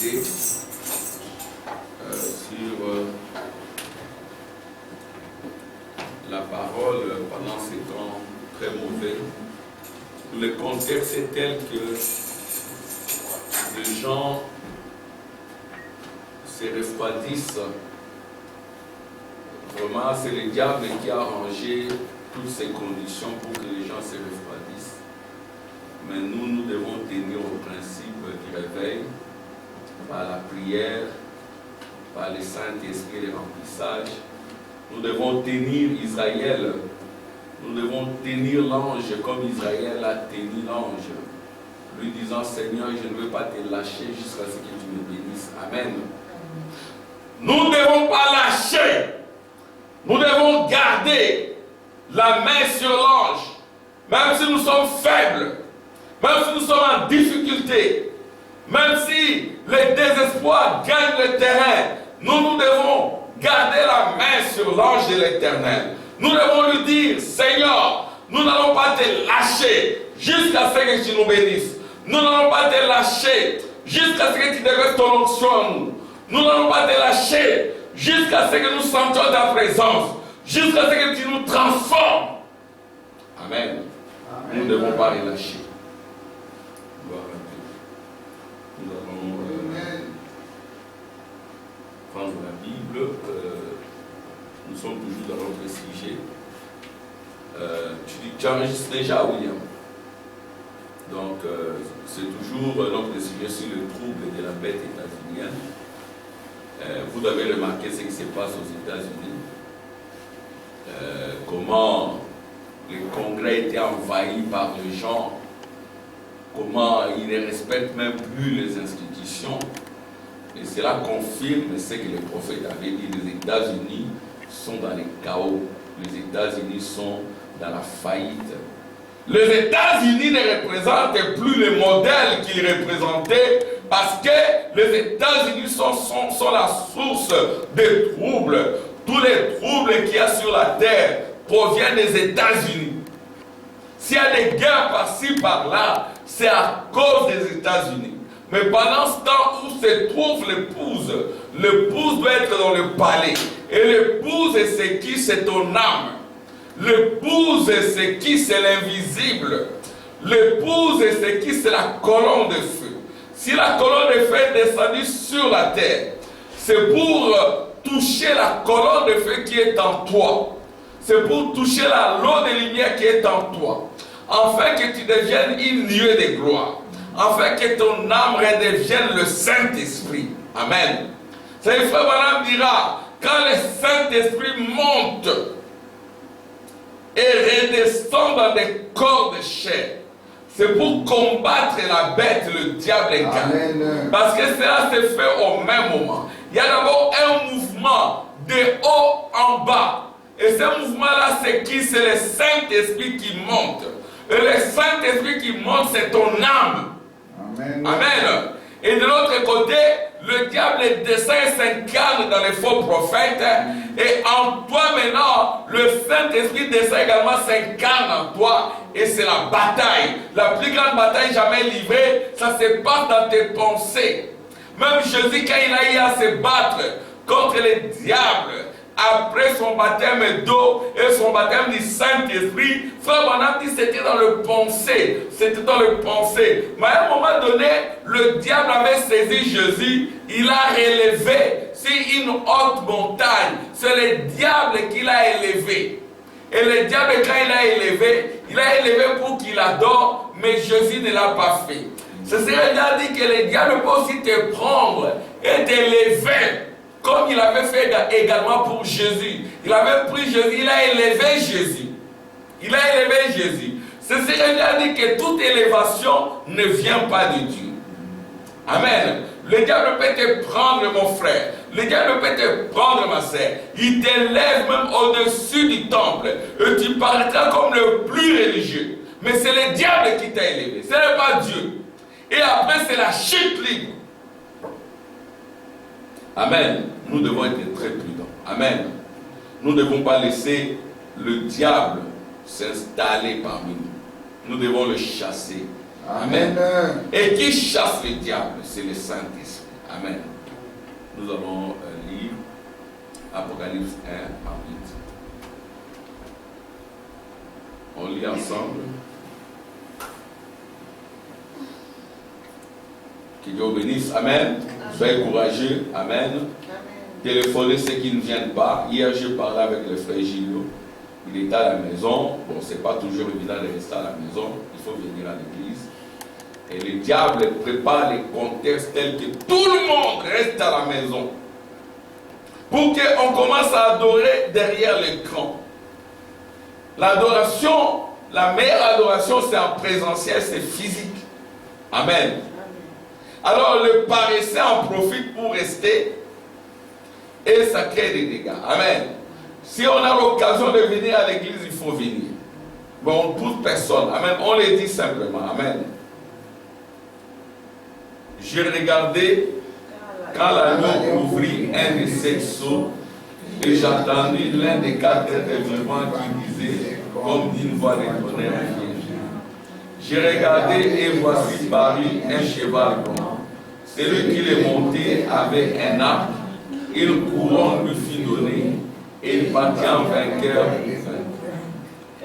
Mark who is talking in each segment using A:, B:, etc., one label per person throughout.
A: méditer sur la parole pendant ces temps très mauvais. Le contexte est tel que les gens se refroidissent. Vraiment, c'est le diable qui a arrangé toutes ces conditions pour que les gens se refroidissent. Mais nous devons tenir au principe du réveil, par la prière, par le Saint-Esprit et le remplissage. Nous devons tenir Israël. Nous devons tenir l'ange comme Israël a tenu l'ange, lui disant: Seigneur, je ne veux pas te lâcher jusqu'à ce que tu me bénisses. Amen. Nous ne devons pas lâcher. Nous devons garder la main sur l'ange, même si nous sommes faibles, même si nous sommes en difficulté, même si le désespoir gagne le terrain. Nous devons garder la main sur l'ange de l'Éternel. Nous devons lui dire: Seigneur, nous n'allons pas te lâcher jusqu'à ce que tu nous bénisses. Nous n'allons pas te lâcher jusqu'à ce que tu déverses ton onction en nous. Nous n'allons pas te lâcher jusqu'à ce que nous sentions ta présence, jusqu'à ce que tu nous transformes. Amen. Amen. Nous ne devons pas relâcher. Gloire à Dieu. Nous allons prendre la Bible. Nous sommes toujours dans notre sujet. Tu enregistres déjà, William? Donc, c'est toujours notre sujet sur le trouble de la bête états-unienne. Vous avez remarqué ce qui se passe aux États-Unis. Comment le Congrès était envahi par les gens. Comment ils ne respectent même plus les institutions. Et cela confirme ce que les prophètes avaient dit. Les États-Unis sont dans le chaos. Les États-Unis sont dans la faillite. Les États-Unis ne représentent plus le modèle qu'ils représentaient, parce que les États-Unis sont la source des troubles. Tous les troubles qu'il y a sur la terre proviennent des États-Unis. S'il y a des guerres par-ci, par-là, c'est à cause des États-Unis. Mais pendant ce temps où se trouve l'épouse doit être dans le palais. Et l'épouse, c'est qui? C'est ton âme. L'épouse, c'est qui? C'est l'invisible. L'épouse, c'est qui? C'est la colonne de feu. Si la colonne de feu est descendue sur la terre, c'est pour toucher la colonne de feu qui est en toi. C'est pour toucher la loi de lumière qui est en toi. Afin que tu deviennes une nuée de gloire. Afin que ton âme redevienne le Saint-Esprit. Amen. C'est le frère Branham dira: quand le Saint-Esprit monte et redescend dans des corps de chair, c'est pour combattre la bête, le diable incarné. Parce que cela se fait au même moment. Il y a d'abord un mouvement de haut en bas. Et ce mouvement-là, c'est qui? C'est le Saint-Esprit qui monte. Et le Saint-Esprit qui monte, c'est ton âme. Amen. Amen. Et de l'autre côté, le diable descend et s'incarne dans les faux prophètes. Et en toi maintenant, le Saint-Esprit descend également, s'incarne en toi. Et c'est la bataille. La plus grande bataille jamais livrée, ça se passe dans tes pensées. Même Jésus, quand il a eu à se battre contre les diables, après son baptême d'eau et son baptême du Saint-Esprit, frère Branham dit c'était dans le pensée. C'était dans le pensée. Mais à un moment donné, le diable avait saisi Jésus. Il a relevé sur une haute montagne. C'est le diable qui l'a élevé. Et le diable, quand il l'a élevé pour qu'il adore, mais Jésus ne l'a pas fait. C'est ce qu'il a dit, que le diable peut aussi te prendre et t'élever. Comme il avait fait également pour Jésus. Il avait pris Jésus, il a élevé Jésus. Il a élevé Jésus. C'est ce qu'il a dit, que toute élévation ne vient pas de Dieu. Amen. Le diable peut te prendre, mon frère. Le diable peut te prendre, ma sœur. Il t'élève même au-dessus du temple. Et tu paraîtras comme le plus religieux. Mais c'est le diable qui t'a élevé. Ce n'est pas Dieu. Et après, c'est la chute libre. Amen. Nous devons être très prudents. Amen. Nous ne devons pas laisser le diable s'installer parmi nous. Nous devons le chasser. Amen. Et qui chasse le diable? C'est le Saint-Esprit. Amen. Nous allons lire Apocalypse 1 à 8. On lit ensemble. Que Dieu vous bénisse. Amen. Soyez courageux. Amen. Téléphonez ceux qui ne viennent pas. Hier, j'ai parlé avec le frère Gilles. Il est à la maison. Bon, ce n'est pas toujours évident de rester à la maison. Il faut venir à l'église. Et le diable prépare les contextes tels que tout le monde reste à la maison. Pour qu'on commence à adorer derrière l'écran. L'adoration, la meilleure adoration, c'est en présentiel, c'est physique. Amen. Alors le paresseux en profite pour rester et ça crée des dégâts. Amen. Si on a l'occasion de venir à l'église, il faut venir. Mais on ne pousse personne. Amen. On le dit simplement. Amen. J'ai regardé quand l'agneau ouvrit un de ses sceaux et j'entendis l'un des quatre êtres vivants qui disait comme d'une voix de tonnerre. J'ai regardé et voici parut un cheval blanc. Celui qui l'est monté avait un arc, une couronne lui fut donnée et il partit en vainqueur.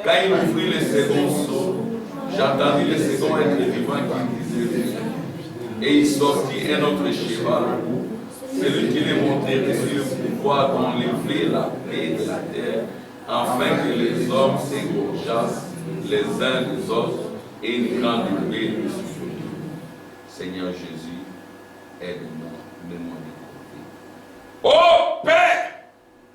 A: Quand il ouvrit le second sceau, j'entendis le second être vivant qui disait et il sortit un autre cheval. Celui qui l'est monté reçut le pouvoir d'enlever la paix de la terre, afin que les hommes s'égorgeassent les uns des autres et une grande paix lui fut donnée. Seigneur Jésus, aide-moi, mets-moi de côté. Oh Père,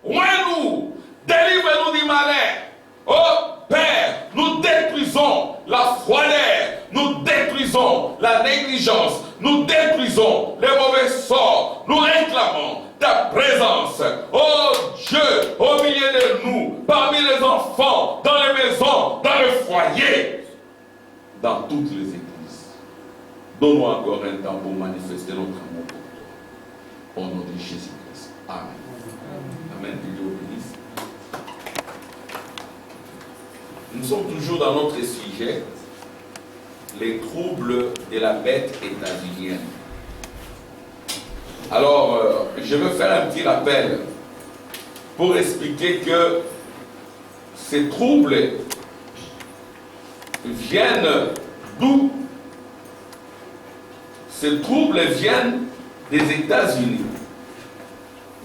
A: oins-nous, délivre-nous du malin. Oh Père, nous détruisons la froideur, nous détruisons la négligence, nous détruisons les mauvais sorts, nous réclamons ta présence, oh Dieu, au milieu de nous, parmi les enfants, dans les maisons, dans le foyer, dans toutes les églises. Donne-nous encore un temps pour manifester notre amour pour toi. Au nom de Jésus-Christ. Amen. Amen. Que Dieu vous bénisse. Nous sommes toujours dans notre sujet, les troubles de la bête états-unienne. Alors, je veux faire un petit rappel pour expliquer que ces troubles viennent d'où? Ces troubles viennent des États-Unis.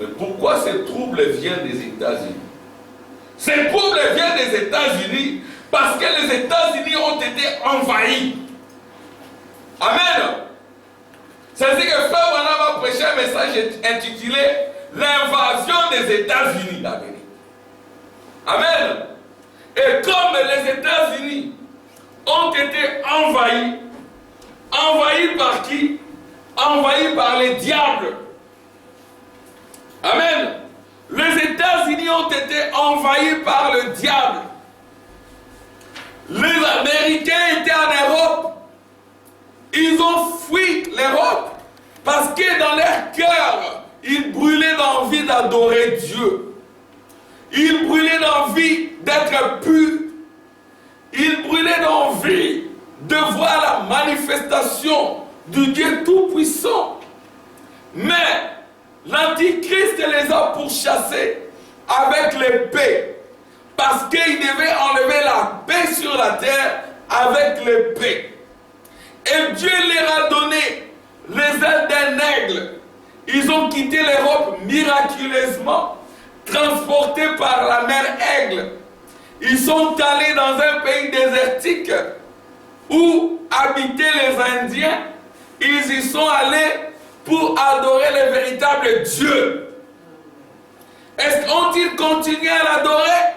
A: Mais pourquoi ces troubles viennent des États-Unis? Ces troubles viennent des États-Unis parce que les États-Unis ont été envahis. Amen. C'est-à-dire que Frère Branham a prêché un message intitulé l'invasion des États-Unis d'Amérique. Amen. Et comme les États-Unis ont été envahis, envahis par qui? Envahis par les diables. Amen. Les États-Unis ont été envahis par le diable. Les Américains étaient en Europe. Ils ont fui l'Europe parce que dans leur cœur, ils brûlaient d'envie d'adorer Dieu. Ils brûlaient d'envie d'être purs. Ils brûlaient d'envie de voir la manifestation du Dieu Tout-Puissant. Mais l'Antichrist les a pourchassés avec l'épée. Parce qu'il devait enlever la paix sur la terre avec l'épée. Et Dieu leur a donné les ailes d'un aigle. Ils ont quitté l'Europe miraculeusement, transportés par la mer Aigle. Ils sont allés dans un pays désertique où habitaient les Indiens. Ils y sont allés pour adorer le véritable Dieu. Est-ce qu'ont-ils continué à l'adorer?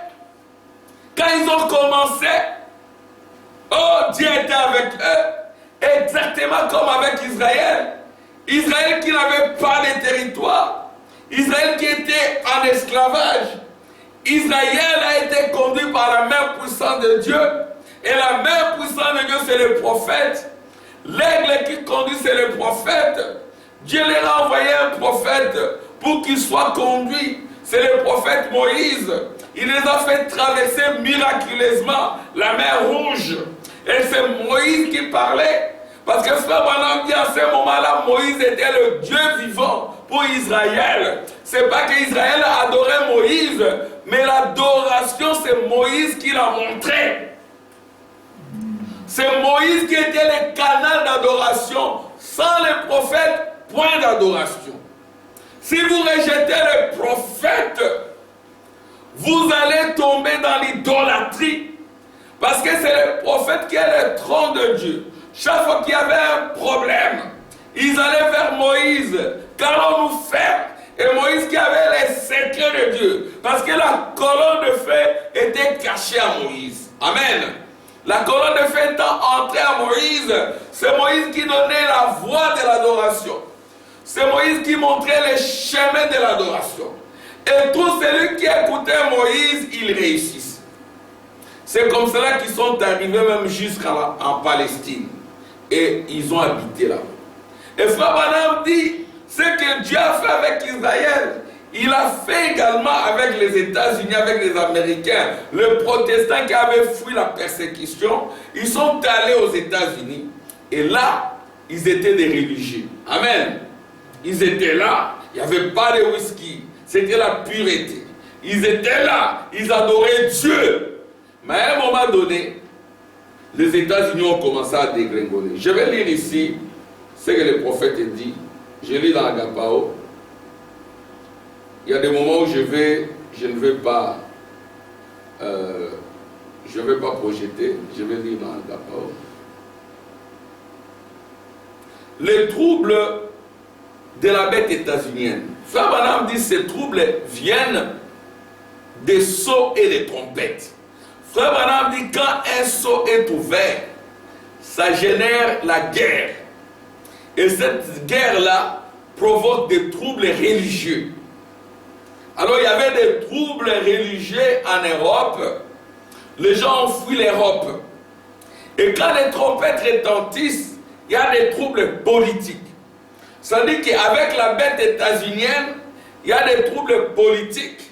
A: Quand ils ont commencé, oh, Dieu était avec eux, exactement comme avec Israël. Israël qui n'avait pas de territoire, Israël qui était en esclavage. Israël a été conduit par la main puissante de Dieu, et la main puissante de Dieu, c'est le prophète. L'aigle qui conduit, c'est le prophète. Dieu leur a envoyé un prophète pour qu'il soit conduit. C'est le prophète Moïse. Il les a fait traverser miraculeusement la mer Rouge. Et c'est Moïse qui parlait Parce que frère Branham dit à ce moment-là, Moïse était le Dieu vivant pour Israël. C'est pas qu'Israël adorait Moïse, mais l'adoration, c'est Moïse qui l'a montré. C'est Moïse qui était le canal d'adoration. Sans les prophètes, point d'adoration. Si vous rejetez les prophètes, vous allez tomber dans l'idolâtrie. Parce que c'est le prophète qui est le trône de Dieu. Chaque fois qu'il y avait un problème, ils allaient vers Moïse. Qu'allons-nous faire? Et Moïse qui avait les secrets de Dieu. Parce que la colonne de feu était cachée à Moïse. Amen. La colonne de feu étant entrée à Moïse, c'est Moïse qui donnait la voie de l'adoration. C'est Moïse qui montrait les chemins de l'adoration. Et tous celui qui écoutait Moïse, ils réussissent. C'est comme cela qu'ils sont arrivés même jusqu'en Palestine. Et ils ont habité là-bas. Et frère Branham dit, ce que Dieu a fait avec Israël, il a fait également avec les États-Unis, avec les Américains. Les protestants qui avaient fui la persécution, ils sont allés aux États-Unis. Et là, ils étaient des religieux. Amen. Ils étaient là, il n'y avait pas de whisky. C'était la pureté. Ils étaient là, ils adoraient Dieu. Mais à un moment donné, les États-Unis ont commencé à dégringoler. Je vais lire ici ce que le prophète dit. Je lis dans Agapao. Il y a des moments où je ne vais pas projeter. Je vais lire dans Agapao. Les troubles de la bête états-unienne. Frère Branham dit que ces troubles viennent des sceaux et des trompettes. Frère Branham dit quand un sceau est ouvert, ça génère la guerre. Et cette guerre-là provoque des troubles religieux. Alors il y avait des troubles religieux en Europe. Les gens ont fui l'Europe. Et quand les trompettes retentissent, il y a des troubles politiques. Ça dit qu'avec la bête états-unienne, il y a des troubles politiques.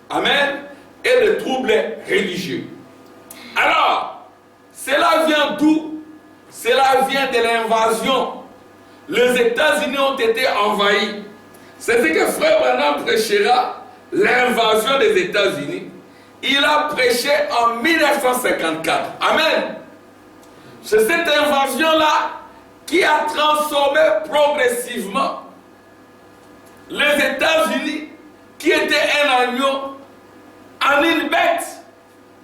A: Amen. Et des troubles religieux. Alors, cela vient d'où? Cela vient de l'invasion. Les États-Unis ont été envahis. C'est ce que frère Branham prêchera, l'invasion des États-Unis. Il a prêché en 1954. Amen. C'est cette invasion-là qui a transformé progressivement les États-Unis, qui étaient un agneau, en une bête.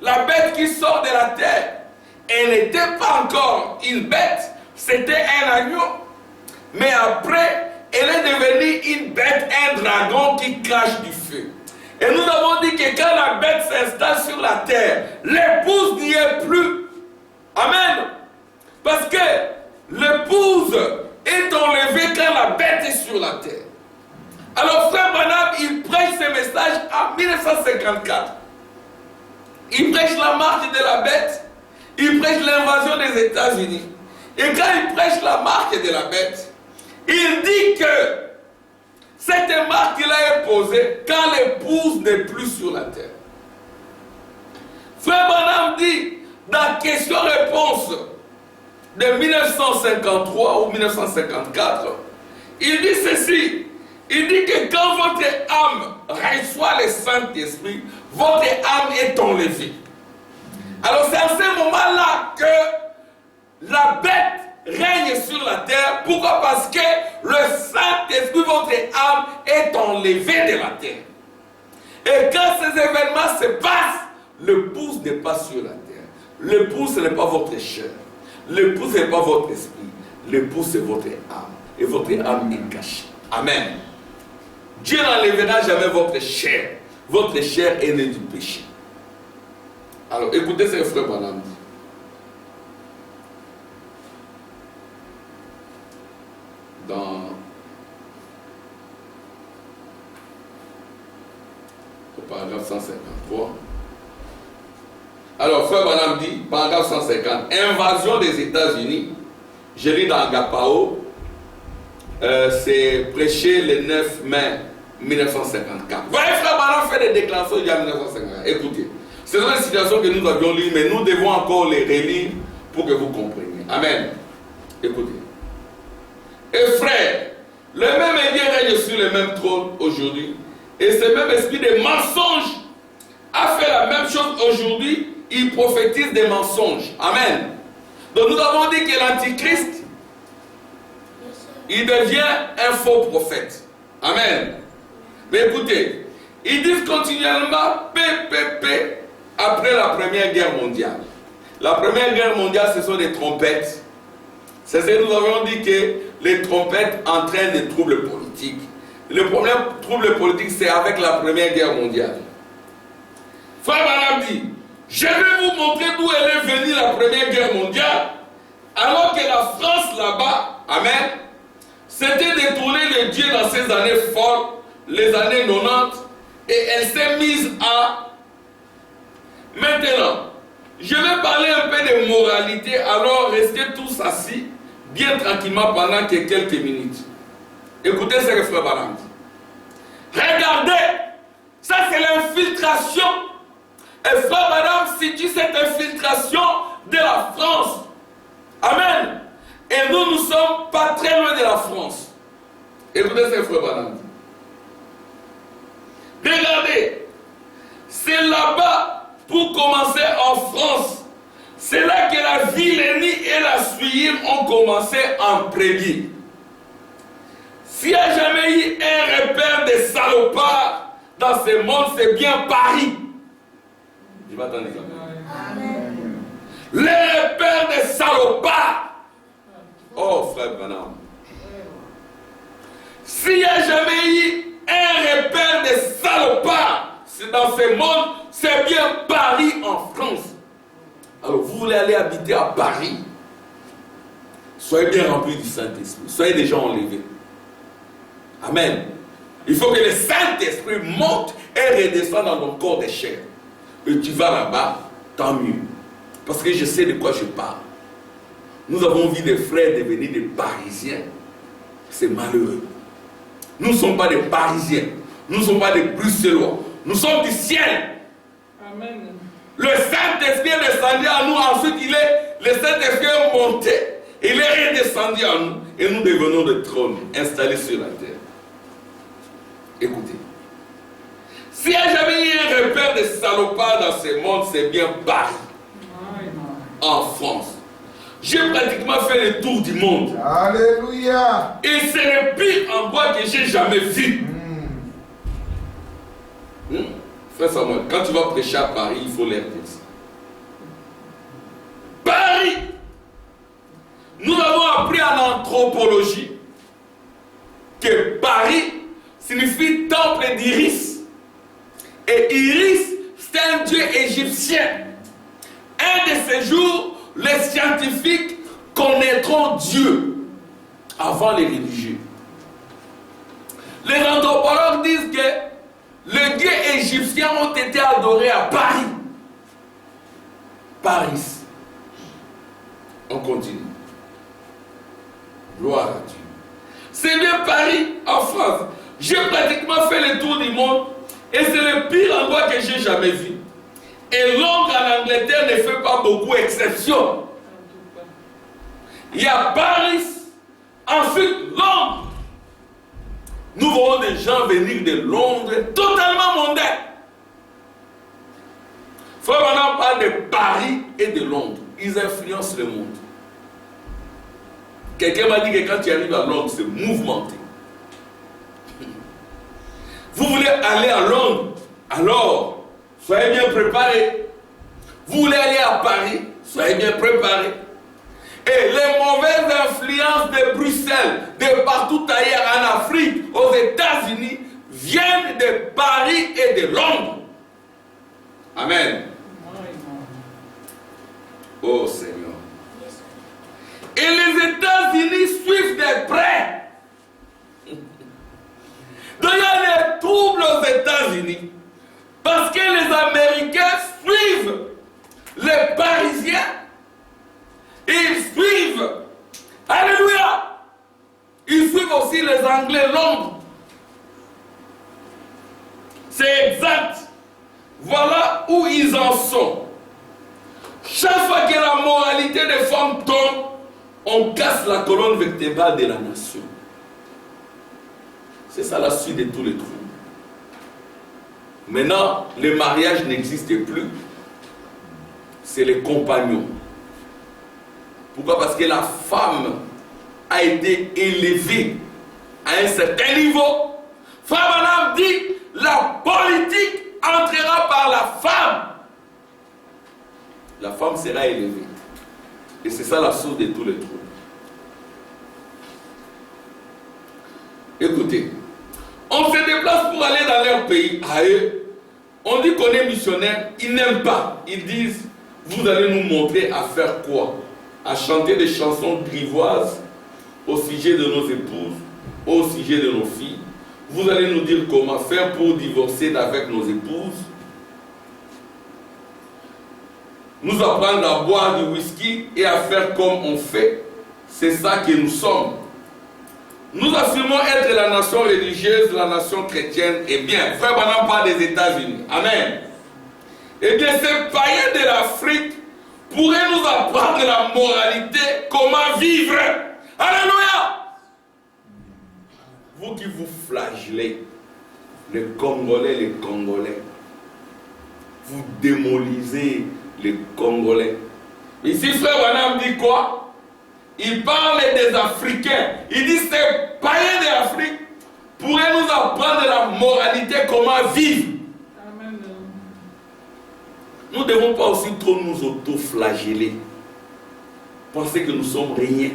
A: La bête qui sort de la terre. Elle n'était pas encore une bête, c'était un agneau. Mais après, elle est devenue une bête, un dragon qui crache du feu. Et nous avons dit que quand la bête s'installe sur la terre, l'épouse n'y est plus. Amen. Parce que l'épouse est enlevée quand la bête est sur la terre. Alors frère Branham, il prêche ce message en 1954. Il prêche la marche de la bête. Il prêche l'invasion des États-Unis. Et quand il prêche la marque de la bête, il dit que cette marque qu'il a posée quand l'épouse n'est plus sur la terre. Frère Branham dit, dans question-réponse de 1953 ou 1954, il dit ceci. Il dit que quand votre âme reçoit le Saint-Esprit, votre âme est enlevée. Alors c'est à ce moment-là que la bête règne sur la terre. Pourquoi? Parce que le Saint-Esprit, votre âme, est enlevée de la terre. Et quand ces événements se passent, l'épouse n'est pas sur la terre. L'épouse, ce n'est pas votre chair. L'épouse, ce n'est pas votre esprit. L'épouse, c'est votre âme. Et votre âme est cachée. Amen. Dieu n'enlèvera jamais votre chair. Votre chair est née du péché. Alors, écoutez ce que frère Branham dit. Au paragraphe 153. Alors, frère Branham dit, paragraphe 150, invasion des États-Unis. Je lis dans Agapao, c'est prêché le 9 mai 1954. Vous voyez, frère Branham fait des déclarations il y a 1954. Écoutez, c'est une situation que nous avions lue, mais nous devons encore les relire pour que vous compreniez. Amen. Écoutez. Et frère, le même Indien règne sur le même trône aujourd'hui. Et ce même esprit de mensonge a fait la même chose aujourd'hui. Il prophétise des mensonges. Amen. Donc nous avons dit que l'Antichrist, il devient un faux prophète. Amen. Mais écoutez, ils disent continuellement PPP après la Première Guerre mondiale. La Première Guerre mondiale, ce sont des trompettes. C'est ce que nous avons dit que les trompettes entraînent des troubles politiques. Le problème trouble politique, c'est avec la Première Guerre mondiale. Frère Branham dit, je vais vous montrer d'où elle est venue la Première Guerre mondiale, alors que la France là-bas, amen, s'était détournée de Dieu dans ces années folles, les années 90, et elle s'est mise à... Maintenant, je vais parler un peu de moralité, alors restez tous assis, bien tranquillement pendant quelques minutes. Écoutez ce que Frère Branham dit. Regardez, ça c'est l'infiltration. Et Frère Branham situe cette infiltration de la France. Amen. Et nous ne sommes pas très loin de la France. Écoutez ce que Frère Branham dit. Regardez, c'est là-bas, pour commencer en France, c'est là que la vilainie et la souillure ont commencé en prédit. S'il n'y a jamais eu un repère de salopards dans ce monde, c'est bien Paris. Je vais attendre ça. Les repères de salopards. Oh, frère Branham. S'il n'y a jamais eu un repère de salopards dans ce monde, c'est bien Paris en France. Alors, vous voulez aller habiter à Paris? Soyez bien remplis du Saint-Esprit. Soyez des gens enlevés. Amen. Il faut que le Saint-Esprit monte et redescende dans ton corps de chair. Et tu vas là-bas, tant mieux. Parce que je sais de quoi je parle. Nous avons vu des frères devenir des Parisiens. C'est malheureux. Nous ne sommes pas des Parisiens. Nous ne sommes pas des Bruxellois. Nous sommes du ciel. Amen. Le Saint-Esprit est descendu à nous. Ensuite, le Saint-Esprit est monté. Il est redescendu à nous. Et nous devenons des trônes installés sur la terre. Écoutez. S'il n'y a jamais eu un repère de salopards dans ce monde, c'est bien Paris. En France. J'ai pratiquement fait le tour du monde.
B: Alléluia.
A: Et c'est le pire endroit que j'ai jamais vu. Frère Samuel, quand tu vas prêcher à Paris, il faut l'air dire ça. Paris. Nous avons appris en anthropologie que Paris signifie temple d'Iris. Et Iris, c'est un dieu égyptien. Un de ces jours, les scientifiques connaîtront Dieu avant les religieux. Les anthropologues disent que les dieux égyptiens ont été adorés à Paris. Paris. On continue. Gloire à Dieu. C'est bien Paris en France. J'ai pratiquement fait le tour du monde et c'est le pire endroit que j'ai jamais vu. Et Londres en Angleterre ne fait pas beaucoup exception. Il y a Paris, ensuite Londres. Nous voyons des gens venir de Londres totalement mondains. Frère, on parle de Paris et de Londres. Ils influencent le monde. Quelqu'un m'a dit que quand tu arrives à Londres, c'est mouvementé. Vous voulez aller à Londres, alors soyez bien préparés. Vous voulez aller à Paris, soyez bien préparés. Et les mauvaises influences de Bruxelles, de partout ailleurs en Afrique, aux États-Unis, viennent de Paris et de Londres. Amen. Oh Seigneur. Et les États-Unis suivent de près. Donc il y a des troubles aux États-Unis. Parce que les Américains suivent les Parisiens. Ils suivent. Alléluia. Ils suivent aussi les Anglais Londres. C'est exact. Voilà où ils en sont. Chaque fois que la moralité des femmes tombe, on casse la colonne vertébrale de la nation. C'est ça la suite de tous les troubles. Maintenant, le mariage n'existe plus. C'est les compagnons. Pourquoi? Parce que la femme a été élevée à un certain niveau. Frère Branham dit, la politique entrera par la femme. La femme sera élevée. Et c'est ça la source de tous les troubles. Écoutez, on se déplace pour aller dans leur pays, à eux. On dit qu'on est missionnaire, ils n'aiment pas. Ils disent, vous allez nous montrer à faire quoi? À chanter des chansons grivoises au sujet de nos épouses, au sujet de nos filles. Vous allez nous dire comment faire pour divorcer avec nos épouses. Nous apprendre à boire du whisky et à faire comme on fait. C'est ça que nous sommes. Nous affirmons être la nation religieuse, la nation chrétienne. Eh bien, frère Branham parle des États-Unis. Amen. Eh bien, ces païens de l'Afrique pourraient nous apprendre la moralité, comment vivre. Alléluia. Vous qui vous flagellez, les Congolais, vous démolisez les Congolais. Ici, frère Branham dit quoi? Il parle des Africains. Il dit ces païens de l'Afrique pourraient nous apprendre la moralité, comment vivre. Amen. Nous ne devons pas aussi trop nous auto-flageller. Penser que nous sommes rien.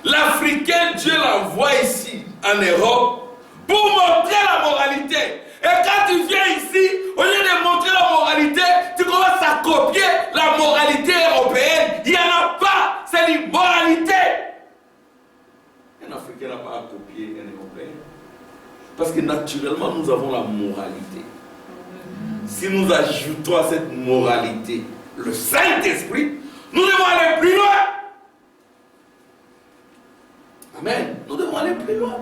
A: L'Africain, Dieu l'envoie ici, en Europe, pour montrer la moralité. Et quand tu viens ici, au lieu de montrer la moralité, tu commences à copier la moralité européenne. Il n'y en a pas, c'est l'immoralité. Un Africain n'a pas à copier un Européen. Parce que naturellement, nous avons la moralité. Si nous ajoutons à cette moralité le Saint-Esprit, nous devons aller plus loin. Amen. Nous devons aller plus loin.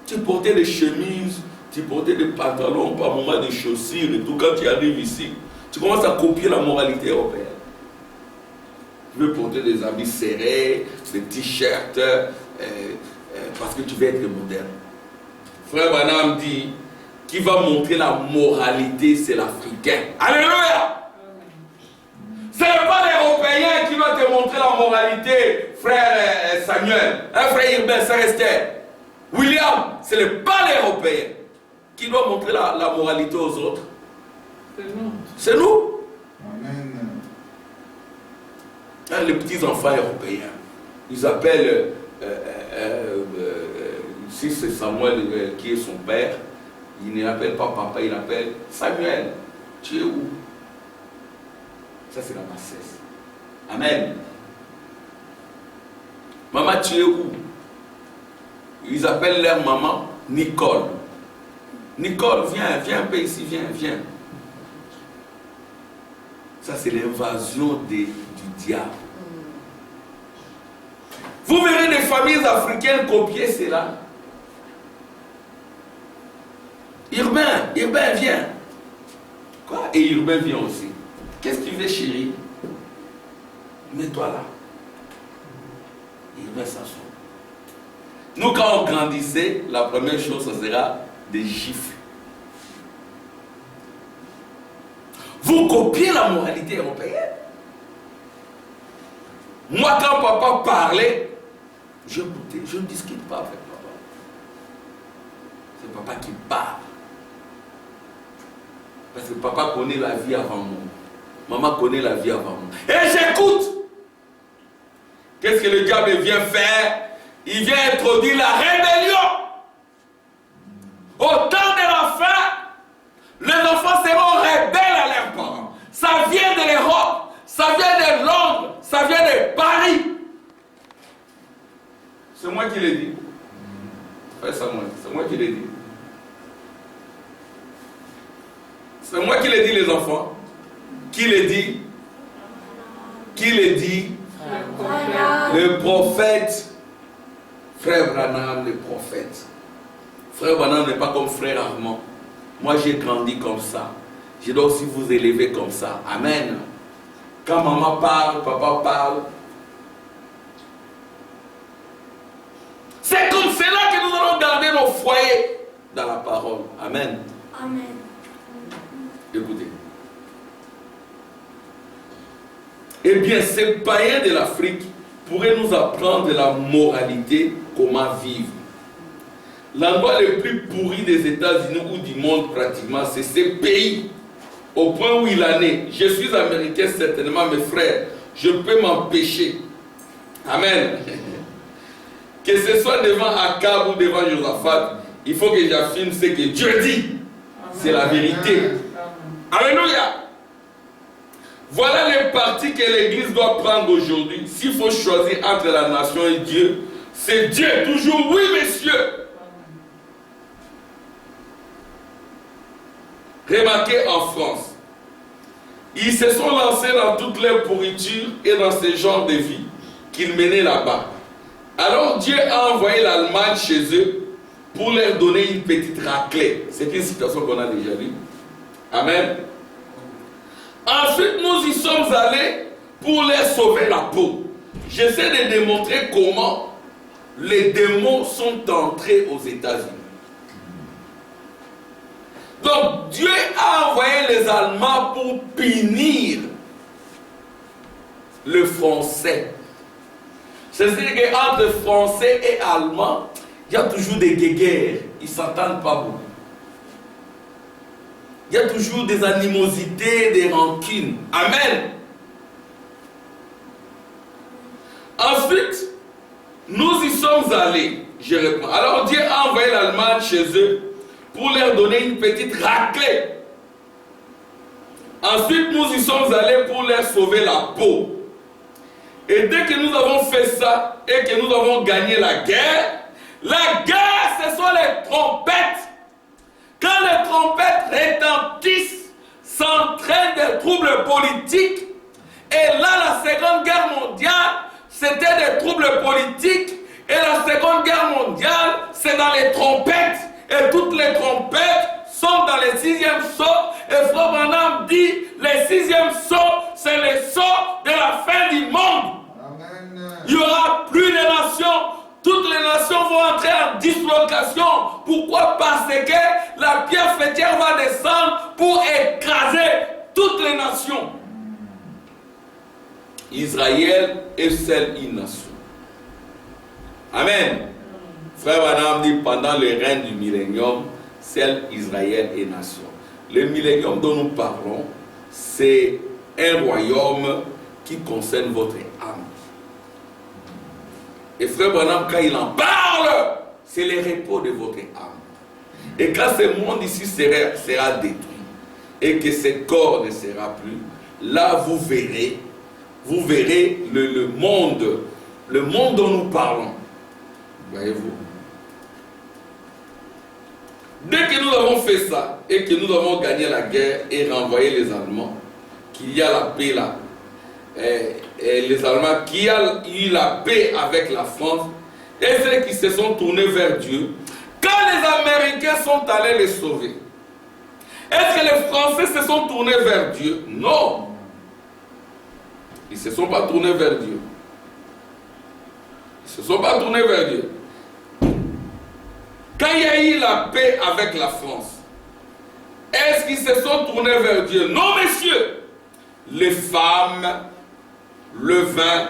A: Tu portais des chemises, tu portais des pantalons, par moment des chaussures et tout. Quand tu arrives ici, tu commences à copier la moralité européenne. Tu veux porter des habits serrés, des t-shirts, parce que tu veux être moderne. Frère Branham dit, qui va montrer la moralité, c'est l'Africain. Alléluia! Ce n'est pas l'Européen qui va te montrer la moralité, frère Samuel, frère Irben, frère Esther. William, ce n'est pas l'Européen qui doit montrer la moralité aux autres. C'est nous. C'est nous. Amen. Les petits enfants européens, ils appellent, si c'est Samuel qui est son père, il ne l'appelle pas papa, il l'appelle Samuel. Tu es où? Ça, c'est la bassesse. Amen. Maman, tu es où? Ils appellent leur maman Nicole. Nicole, viens un peu ici, viens. Ça, c'est l'invasion du diable. Vous verrez des familles africaines copier cela. Urbain, viens. Quoi? Et Urbain vient aussi. Qu'est-ce que tu veux, chérie? Mets-toi là. Urbain s'assoit. Nous, quand on grandissait, la première chose, ce sera des gifles. Vous copiez la moralité européenne. Moi, quand papa parlait, je écoutais, je ne discute pas avec papa. C'est papa qui parle. Parce que papa connaît la vie avant moi. Maman connaît la vie avant moi. Et j'écoute. Qu'est-ce que le diable vient faire? Il vient introduire la rébellion. Au temps de la fin, les enfants seront rebelles à leurs parents. Ça vient de l'Europe, ça vient de Londres, ça vient de Paris. C'est moi qui l'ai dit. C'est moi qui l'ai dit. C'est moi qui l'ai dit, les enfants. Qui l'ai dit? Qui l'ai dit? Le prophète. Frère Branham, le prophète. Frère Branham n'est pas comme frère Armand. Moi, j'ai grandi comme ça. Je dois aussi vous élever comme ça. Amen. Quand maman parle, papa parle, là que nous allons garder nos foyers dans la parole. Amen.
B: Amen.
A: Écoutez. Eh bien, ces païens de l'Afrique pourraient nous apprendre la moralité, comment vivre. L'endroit le plus pourri des États-Unis ou du monde pratiquement, c'est ces pays. Au point où il en est. Je suis américain certainement, mes frères. Je peux m'empêcher. Amen. Que ce soit devant Akab ou devant Josaphat, il faut que j'affirme ce que Dieu dit. C'est la vérité. Alléluia. Voilà les partis que l'Église doit prendre aujourd'hui. S'il faut choisir entre la nation et Dieu, c'est Dieu toujours. Oui, messieurs. Remarquez en France, ils se sont lancés dans toutes les pourritures et dans ce genre de vie qu'ils menaient là-bas. Alors Dieu a envoyé l'Allemagne chez eux pour leur donner une petite raclée. C'est une situation qu'on a déjà vue. Amen. Ensuite, nous y sommes allés pour leur sauver la peau. J'essaie de démontrer comment les démons sont entrés aux États-Unis. Donc, Dieu a envoyé les Allemands pour punir le français. C'est-à-dire qu'entre français et allemand, il y a toujours des guéguerres. Ils ne s'entendent pas beaucoup. Il y a toujours des animosités, des rancunes. Amen. Ensuite, nous y sommes allés. Je réponds. Alors Dieu a envoyé l'Allemagne chez eux pour leur donner une petite raclée. Ensuite, nous y sommes allés pour leur sauver la peau. Et dès que nous avons fait ça et que nous avons gagné la guerre, ce sont les trompettes. Quand les trompettes retentissent, s'entraînent des troubles politiques. Et là, la Seconde Guerre mondiale, c'était des troubles politiques. Et la Seconde Guerre mondiale, c'est dans les trompettes. Et toutes les trompettes sont dans les 6e sauts. Et Frère Branham dit, les 6e sauts, c'est les sauts de la fin du monde. Amen. Il n'y aura plus de nations. Toutes les nations vont entrer en dislocation. Pourquoi? Parce que la pierre fêtière va descendre pour écraser toutes les nations. Israël est seule une nation. Amen. Frère Branham dit pendant le règne du millénium, seul Israël est nation. Le millénium dont nous parlons, c'est un royaume qui concerne votre âme. Et Frère Branham, quand il en parle, c'est le repos de votre âme. Et quand ce monde ici sera détruit, et que ce corps ne sera plus, là vous verrez le monde dont nous parlons. Voyez-vous? Dès que nous avons fait ça, et que nous avons gagné la guerre et renvoyé les Allemands, qu'il y a la paix là, et les Allemands qui ont eu la paix avec la France, et ceux qui se sont tournés vers Dieu, quand les Américains sont allés les sauver, est-ce que les Français se sont tournés vers Dieu? Non. Ils ne se sont pas tournés vers Dieu. Ils ne se sont pas tournés vers Dieu. Quand il y a eu la paix avec la France, est-ce qu'ils se sont tournés vers Dieu? Non, messieurs. Les femmes, le vin,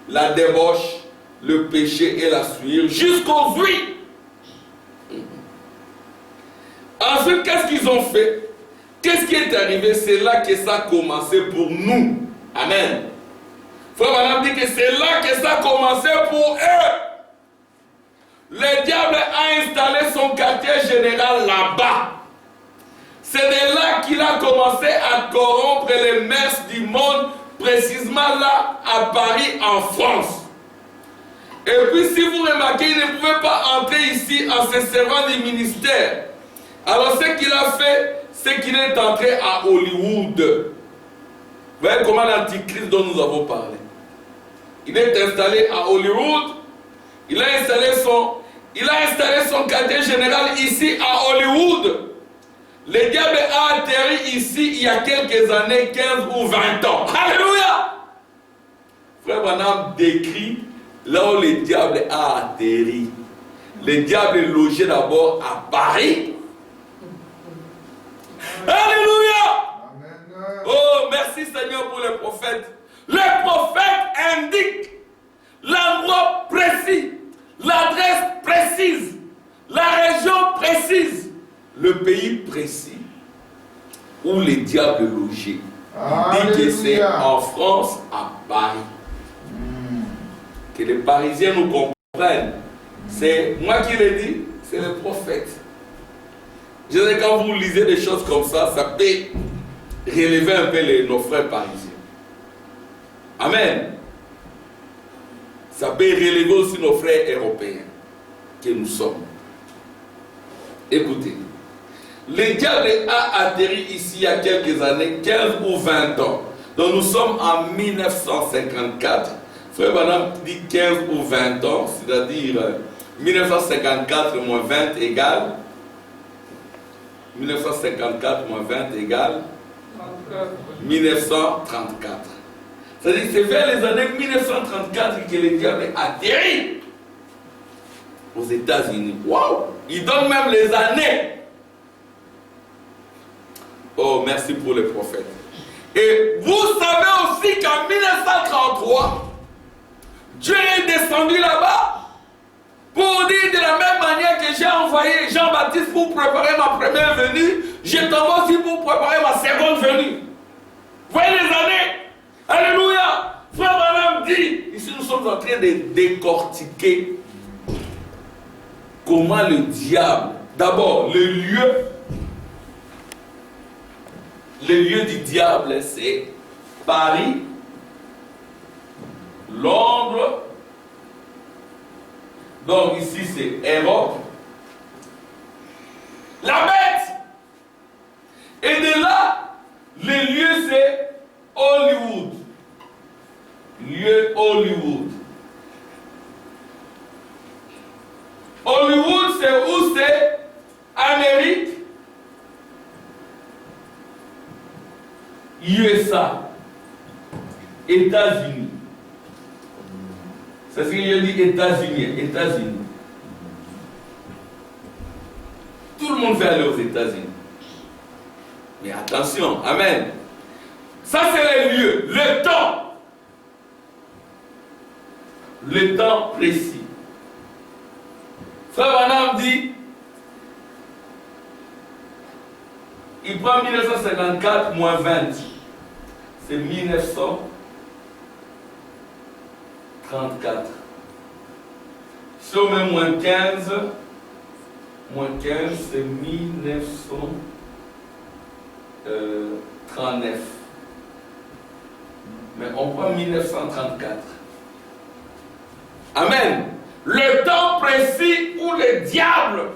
A: la débauche, le péché et la sueur, jusqu'aux huiles. Ensuite, qu'est-ce qu'ils ont fait? Qu'est-ce qui est arrivé? C'est là que ça a commencé pour nous. Amen. Frère Branham dit que c'est là que ça a commencé pour eux. Le diable a installé son quartier général là-bas. C'est de là qu'il a commencé à corrompre les mœurs du monde, précisément là, à Paris, en France. Et puis, si vous remarquez, il ne pouvait pas entrer ici en se servant du ministère. Alors, ce qu'il a fait, c'est qu'il est entré à Hollywood. Vous voyez comment l'antichrist dont nous avons parlé. Il est installé à Hollywood. Il a installé son quartier général ici à Hollywood. Le diable a atterri ici il y a quelques années, 15 ou 20 ans. Alléluia! Frère Branham décrit là où le diable a atterri. Le diable est logé d'abord à Paris. Alléluia.
B: Amen.
A: Oh, merci Seigneur pour les prophètes. Les prophètes indiquent l'endroit précis, l'adresse précise, la région précise, le pays précis où les diables logés. Il dit que c'est en France, à Paris. Que les Parisiens nous comprennent. C'est moi qui l'ai dit, c'est le prophète. Je sais, quand vous lisez des choses comme ça, ça peut relever un peu nos frères parisiens. Amen. Ça peut relever aussi nos frères européens que nous sommes. Écoutez, le diable a atterri ici il y a quelques années, 15 ou 20 ans. Donc nous sommes en 1954. Frère Branham dit 15 ou 20 ans, c'est-à-dire 1954 moins 20 égale 1954 moins 20 égale 1934. C'est-à-dire que c'est vers les années 1934 que le diable atterrit aux États-Unis. Waouh! Il donne même les années. Oh, merci pour les prophètes. Et vous savez aussi qu'en 1933, Dieu est descendu là-bas pour dire de la même manière que j'ai envoyé Jean-Baptiste pour préparer ma première venue, je tombe aussi pour préparer ma seconde venue. Vous voyez les années? Alléluia! Frère Branham dit, ici nous sommes en train de décortiquer comment le diable, d'abord le lieu du diable, c'est Paris, Londres, donc ici c'est Europe, la bête, et de là, le lieu c'est Hollywood, lieu Hollywood. Hollywood c'est où? C'est Amérique, USA, États-Unis. C'est ce que je dis, États-Unis, États-Unis. Tout le monde veut aller aux États-Unis. Mais attention, amen. Ça c'est le lieu, le temps. Le temps précis. Frère Branham dit, il prend 1954 moins 20. C'est 1934. Si on met moins 15, c'est 1939. Mais on prend 1934. Amen. Le temps précis où le diable,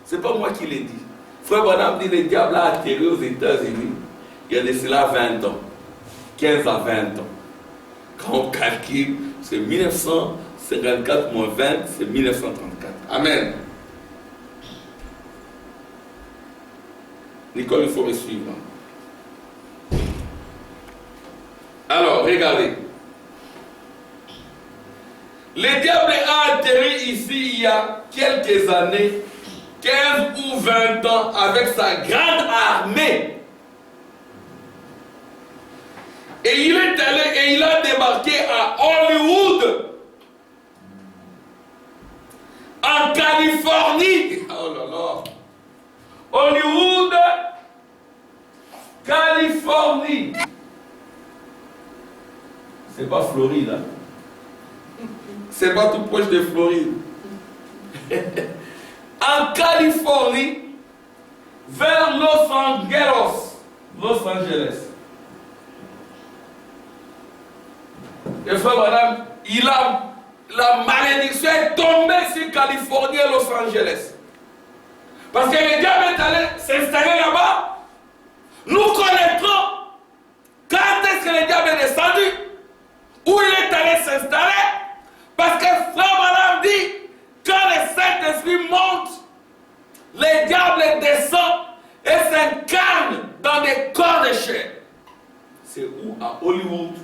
A: c'est pas moi qui l'ai dit. Frère Branham dit le diable a atterri aux États-Unis il y a de cela 20 ans, 15 à 20 ans. Quand on calcule, c'est 1954 moins 20, c'est 1934. Amen. Nicole, il faut me suivre. Alors, regardez. Le diable a atterri ici il y a quelques années, 15 ou 20 ans, avec sa grande armée. Et il est allé et il a débarqué à Hollywood, en Californie. Oh là là. Hollywood, Californie. C'est pas Floride, hein? C'est pas tout proche de Floride. En Californie, vers Los Angeles. Los Angeles. Et frère madame, la malédiction est tombée sur Californie et Los Angeles. Parce que le diable est allé s'installer là-bas. Nous connaîtrons quand est-ce que le diable est descendu, où il est allé s'installer. Parce que frère madame dit, quand le Saint-Esprit monte, le diable descend et s'incarne dans des corps de chair. C'est où? À Hollywood.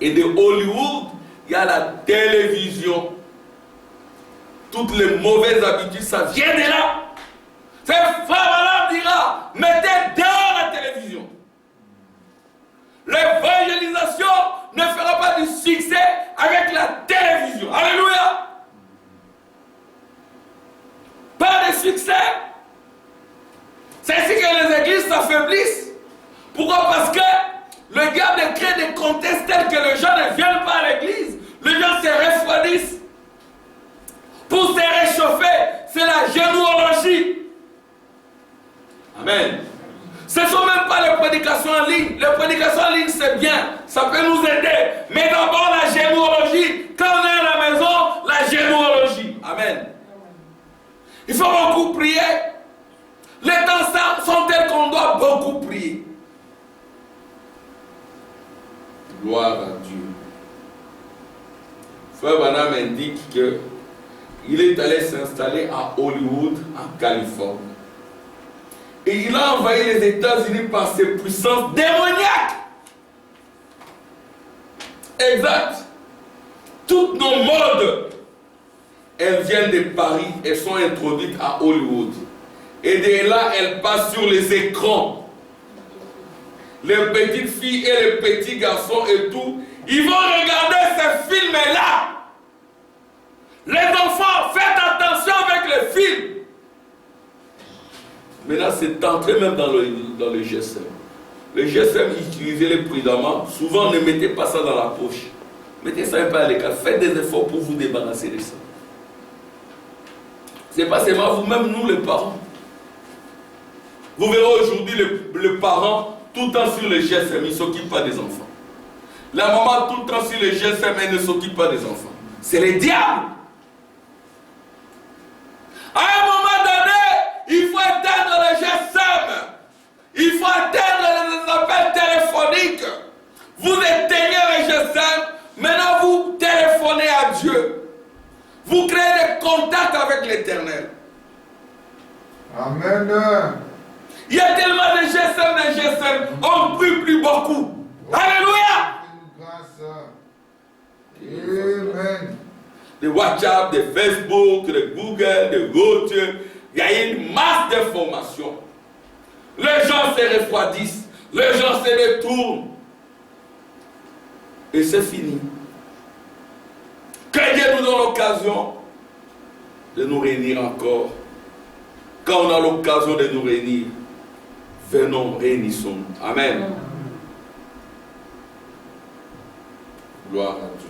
A: Et de Hollywood, il y a la télévision. toutes les mauvaises habitudes, ça vient de là. C'est frère Branham dira, mettez dehors la télévision. L'évangélisation ne fera pas du succès avec la télévision. Alléluia. Pas de succès. C'est ainsi que les églises s'affaiblissent. Pourquoi? Parce que le diable crée des contextes tels que les gens ne viennent pas à l'église. Les gens se refroidissent. Pour se réchauffer, c'est la généalogie. Amen. Ce ne sont même pas les prédications en ligne. Les prédications en ligne, c'est bien. Ça peut nous aider. Mais d'abord, la généalogie. Quand on est à la maison, la généalogie. Amen. Il faut beaucoup prier. Les temps sont tels qu'on doit beaucoup prier. Gloire à Dieu. Frère Branham indique qu'il est allé s'installer à Hollywood, en Californie. Et il a envahi les États-Unis par ses puissances démoniaques. Exact. Toutes nos modes, elles viennent de Paris et sont introduites à Hollywood. Et de là, elles passent sur les écrans. Les petites filles et les petits garçons et tout, ils vont regarder ces films-là. Les enfants, faites attention avec les films. Maintenant, c'est entré même dans le GSM. Le GSM, utilisez-le prudemment. Souvent, ne mettez pas ça dans la poche. Mettez ça un peu à l'écart. Faites des efforts pour vous débarrasser de ça. Ce n'est pas seulement vous-même, nous les parents. Vous verrez aujourd'hui le parent tout le temps sur le GSM, il ne s'occupe pas des enfants. La maman tout le temps sur le GSM, elle ne s'occupe pas des enfants. C'est le diable. À un moment donné, il faut éteindre le GSM. Il faut éteindre les appels téléphoniques. Vous éteignez le GSM, maintenant vous téléphonez à Dieu. Vous créez des contacts avec l'Éternel.
B: Amen.
A: Il y a tellement de GSM, on ne prie plus beaucoup. Alléluia.
B: Amen.
A: De WhatsApp, de Facebook, de Google, de YouTube, il y a une masse d'informations. Les gens se refroidissent, les gens se détournent. Et c'est fini. Que Dieu nous donne l'occasion de nous réunir encore. Quand on a l'occasion de nous réunir, venons, réunissons. Amen. Gloire à Dieu.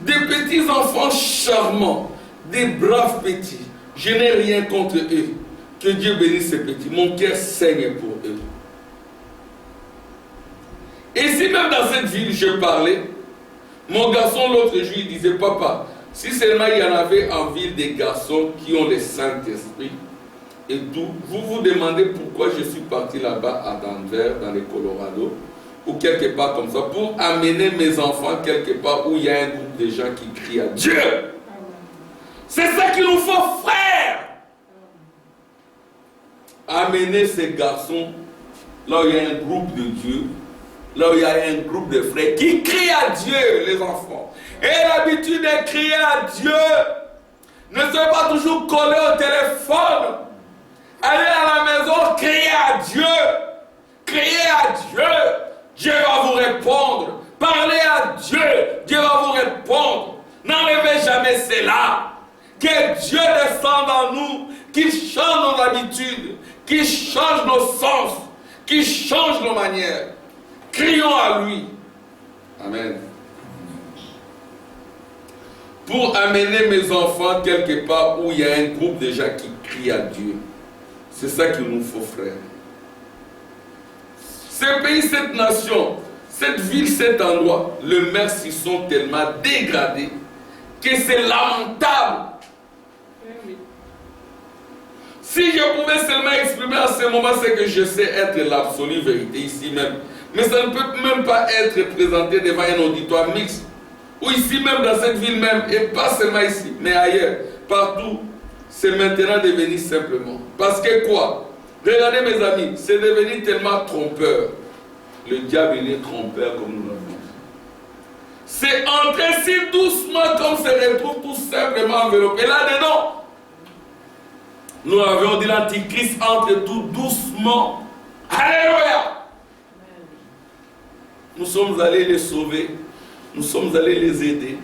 A: Des petits enfants charmants, des braves petits. Je n'ai rien contre eux. Que Dieu bénisse ces petits. Mon cœur saigne pour eux. Et si même dans cette ville je parlais, mon garçon l'autre jour il disait, papa, si seulement il y en avait en ville des garçons qui ont le Saint-Esprit et tout, vous vous demandez pourquoi je suis parti là-bas à Denver, dans le Colorado, ou quelque part comme ça, pour amener mes enfants quelque part où il y a un groupe de gens qui crient à Dieu. C'est ça qu'il nous faut, frère. Amener ces garçons là où il y a un groupe de Dieu, là où il y a un groupe de frères qui crient à Dieu, les enfants. Et l'habitude de crier à Dieu, ne soyez pas toujours collés au téléphone. Allez à la maison, criez à Dieu. Criez à Dieu. Dieu va vous répondre. Parlez à Dieu. Dieu va vous répondre. N'enlevez jamais cela. Que Dieu descende en nous, qu'il change nos habitudes, qu'il change nos sens, qu'il change nos manières. Crions à lui. Amen. Pour amener mes enfants quelque part où il y a un groupe de gens qui crient à Dieu. C'est ça qu'il nous faut, frère. Ce pays, cette nation, cette ville, cet endroit, les mœurs s'y sont tellement dégradées que c'est lamentable. Si je pouvais seulement exprimer à ce moment ce que je sais être l'absolue vérité ici même, mais ça ne peut même pas être présenté devant un auditoire mixte, ou ici même dans cette ville même, et pas seulement ici, mais ailleurs, partout, c'est maintenant devenu simplement. Parce que quoi? Regardez mes amis, c'est devenu tellement trompeur. Le diable il est trompeur comme nous l'avons dit. C'est entré si doucement comme se retrouve tout enveloppé. Là-dedans, nous avions dit l'Antichrist entre tout doucement. Alléluia. Nous sommes allés les sauver. Nous sommes allés les aider.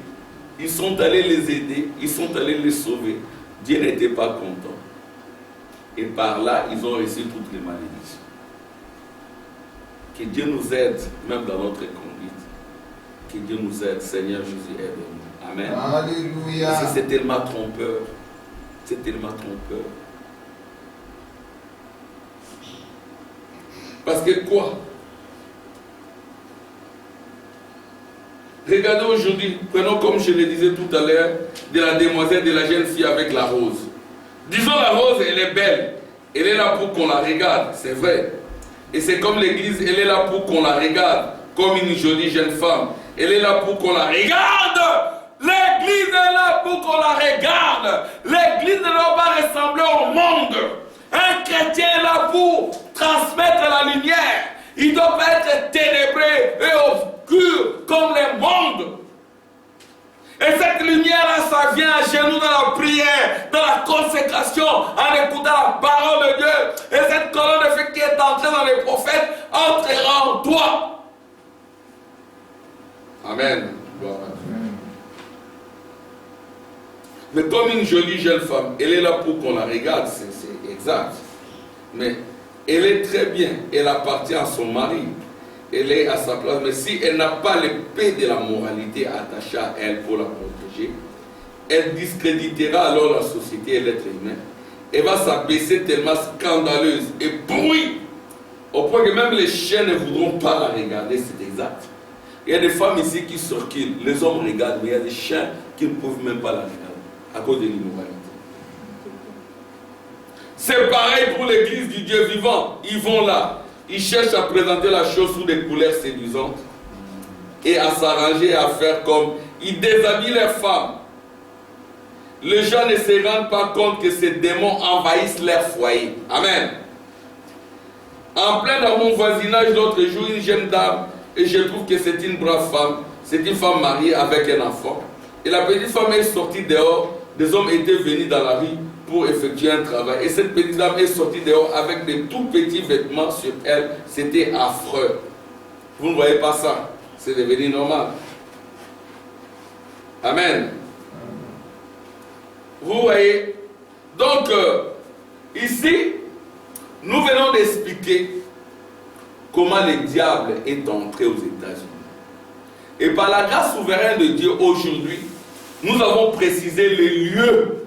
A: Ils sont allés les aider. Ils sont allés les sauver. Dieu n'était pas content. Et par là, ils ont reçu toutes les malédictions. Que Dieu nous aide, même dans notre conduite. Que Dieu nous aide. Seigneur Jésus, aide-nous. Amen.
B: Alléluia.
A: C'est tellement trompeur. C'est tellement trompeur. Parce que quoi? Regardez aujourd'hui, prenons comme je le disais tout à l'heure, de la demoiselle, de la jeune fille avec la rose. Disons la rose, elle est belle. Elle est là pour qu'on la regarde, c'est vrai. Et c'est comme l'église, elle est là pour qu'on la regarde, comme une jolie jeune femme. Elle est là pour qu'on la regarde. L'église est là pour qu'on la regarde. L'église ne doit pas ressembler au monde. Un chrétien est là pour transmettre la lumière. Il ne doit pas être ténébré et obscur comme le monde. Et cette lumière-là, ça vient à genoux dans la prière, dans la consécration, en écoutant la parole de Dieu. Et cette colonne de feu qui est entrée dans les prophètes entrera en toi. Amen. Gloire à Dieu. Mais comme une jolie jeune femme, elle est là pour qu'on la regarde, c'est exact. Mais elle est très bien, elle appartient à son mari. Elle est à sa place, mais si elle n'a pas l'épée de la moralité attachée à elle pour la protéger, elle discréditera alors la société et l'être humain. Elle va s'abaisser tellement scandaleuse et bruit, au point que même les chiens ne voudront pas la regarder, c'est exact. Il y a des femmes ici qui circulent, les hommes regardent, mais il y a des chiens qui ne peuvent même pas la regarder à cause de l'immoralité. C'est pareil pour l'église du Dieu vivant. Ils vont là. Ils cherchent à présenter la chose sous des couleurs séduisantes et à s'arranger, à faire comme. Ils déshabillent les femmes. Les gens ne se rendent pas compte que ces démons envahissent leur foyer. Amen. En plein dans mon voisinage l'autre jour, une jeune dame, et je trouve que c'est une brave femme, c'est une femme mariée avec un enfant. Et la petite femme est sortie dehors, des hommes étaient venus dans la rue pour effectuer un travail. Et cette petite dame est sortie dehors avec des tout petits vêtements sur elle. C'était affreux. Vous ne voyez pas ça. C'est devenu normal. Amen. Vous voyez. Donc, ici, nous venons d'expliquer comment le diable est entré aux États-Unis. Et par la grâce souveraine de Dieu, aujourd'hui, nous avons précisé les lieux.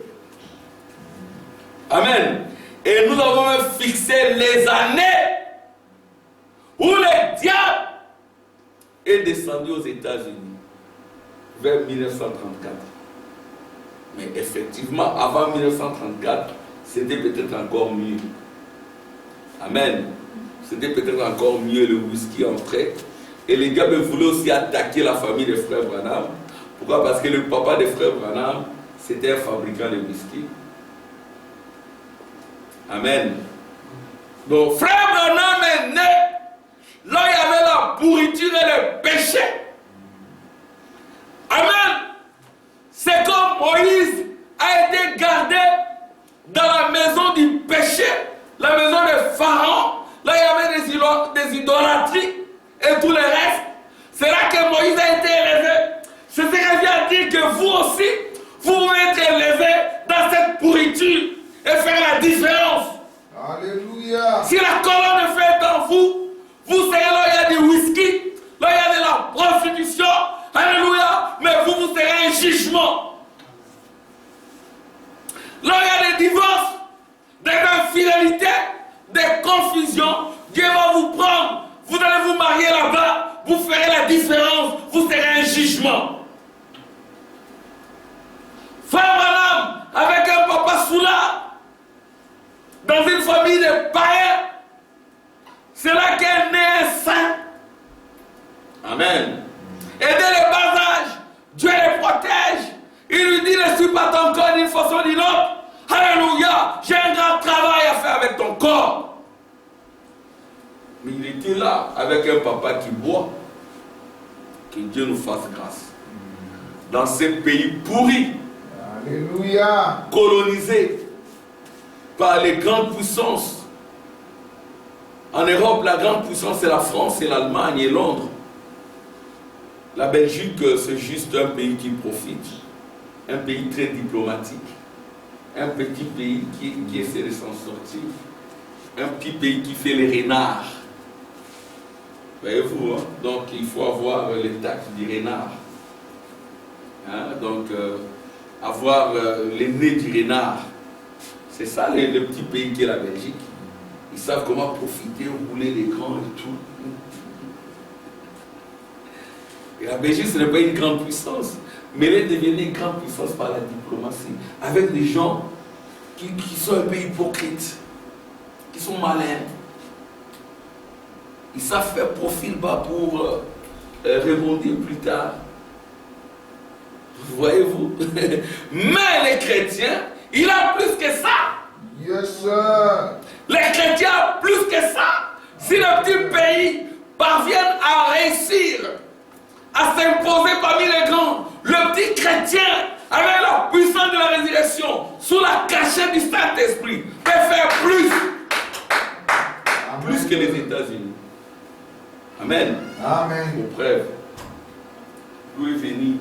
A: Amen. Et nous avons même fixé les années où le diable est descendu aux États-Unis vers 1934. Mais effectivement, avant 1934, c'était peut-être encore mieux. Amen. C'était peut-être encore mieux, le whisky entrait. Et les diables voulaient aussi attaquer la famille des frères Branham. Pourquoi? Parce que le papa des frères Branham, c'était un fabricant de whisky. Amen. Donc, frère Branham est né là il y avait la pourriture et le péché. Amen. C'est comme Moïse a été gardé dans la maison du péché, la maison de Pharaon. Là il y avait des idolâtries et tout le reste. C'est là que Moïse a été élevé. C'est ce que je viens de dire, que vous aussi, vous pouvez être élevé dans cette pourriture et faire la différence.
B: Alléluia.
A: Si la colonne de feu est en vous, vous serez là, il y a du whisky, là il y a de la prostitution, alléluia, mais vous serez un jugement. Là il y a des divorces, des infidélités, des confusions. Dieu va vous prendre, vous allez vous marier là-bas, vous ferez la différence, vous serez un jugement. Frère Branham, avec un papa soulard, dans une famille de païens, c'est là qu'est né un saint. Amen. Et dès le bas âge, Dieu les protège. Il lui dit, ne suis pas ton corps d'une façon ou d'une autre. Alléluia, j'ai un grand travail à faire avec ton corps. Mais il était là avec un papa qui boit. Que Dieu nous fasse grâce. Dans ces pays pourris.
B: Alléluia.
A: Colonisé par les grandes puissances. En Europe, la grande puissance, c'est la France et l'Allemagne et Londres. La Belgique, c'est juste un pays qui profite. Un pays très diplomatique. Un petit pays qui essaie de s'en sortir. Un petit pays qui fait les renards. Voyez-vous, hein? Donc il faut avoir les taxes du renard. Hein? Donc avoir les nez du renard. C'est ça le petit pays qui est la Belgique. Ils savent comment profiter, rouler l'écran et tout. Et la Belgique, ce n'est pas une grande puissance. Mais elle est devenue une grande puissance par la diplomatie. Avec des gens qui sont un peu hypocrites. Qui sont malins. Ils savent faire profil bas pour rebondir plus tard. Voyez-vous? Mais les chrétiens, il a plus que ça.
B: Yes, sir.
A: Les chrétiens ont plus que ça. Si le petit pays parvient à réussir, à s'imposer parmi les grands, le petit chrétien, avec la puissance de la résurrection, sous la cachette du Saint-Esprit, peut faire plus.
B: Amen.
A: Plus que les États-Unis. Amen.
B: Amen.
A: Pour preuve, d'où est venu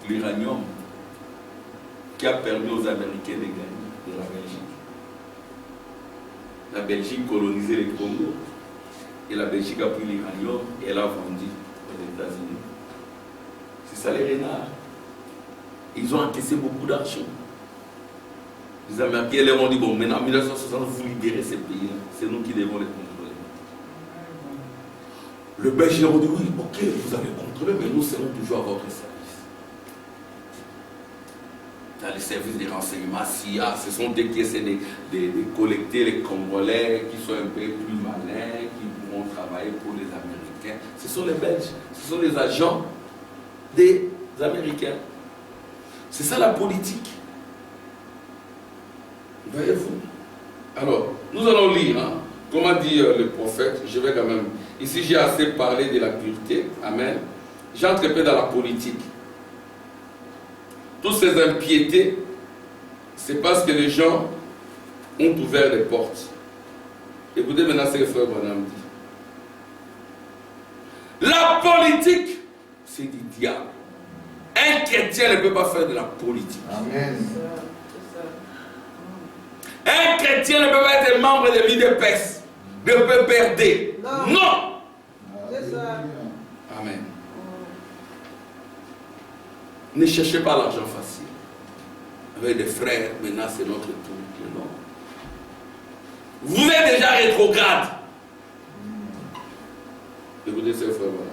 A: l'uranium qui a permis aux Américains de gagner de la Belgique. La Belgique colonisait les Congo et la Belgique a pris l'uranium et elle a vendu aux États-Unis. C'est ça les renards. Ils ont encaissé beaucoup d'argent. Les Américains leur ont dit, bon, maintenant en 1960, vous libérez ces pays-là. C'est nous qui devons les contrôler. Le Belge leur ont dit, oui, ok, vous allez contrôler, mais nous serons toujours à votre service. Dans les services des renseignements, CIA, ce sont des qui essaient de collecter les Congolais, qui sont un peu plus malins, qui pourront travailler pour les Américains. Ce sont les Belges, ce sont les agents des Américains. C'est ça la politique. Voyez-vous? Alors, nous allons lire, hein, comment dit le prophète, je vais quand même, ici j'ai assez parlé de la pureté, amen. J'entre un peu dans la politique. Toutes ces impiétés, c'est parce que les gens ont ouvert les portes. Écoutez maintenant ce que Frère Branham dit. La politique, c'est du diable. Un chrétien ne peut pas faire de la politique.
B: Amen.
A: Un chrétien ne peut pas être membre de l'IDPS, de PPRD. Non.
B: C'est ça.
A: Amen. Ne cherchez pas l'argent facile. Avec des frères, maintenant c'est notre tour. Non. Vous êtes déjà rétrograde. Écoutez ce frère, voilà.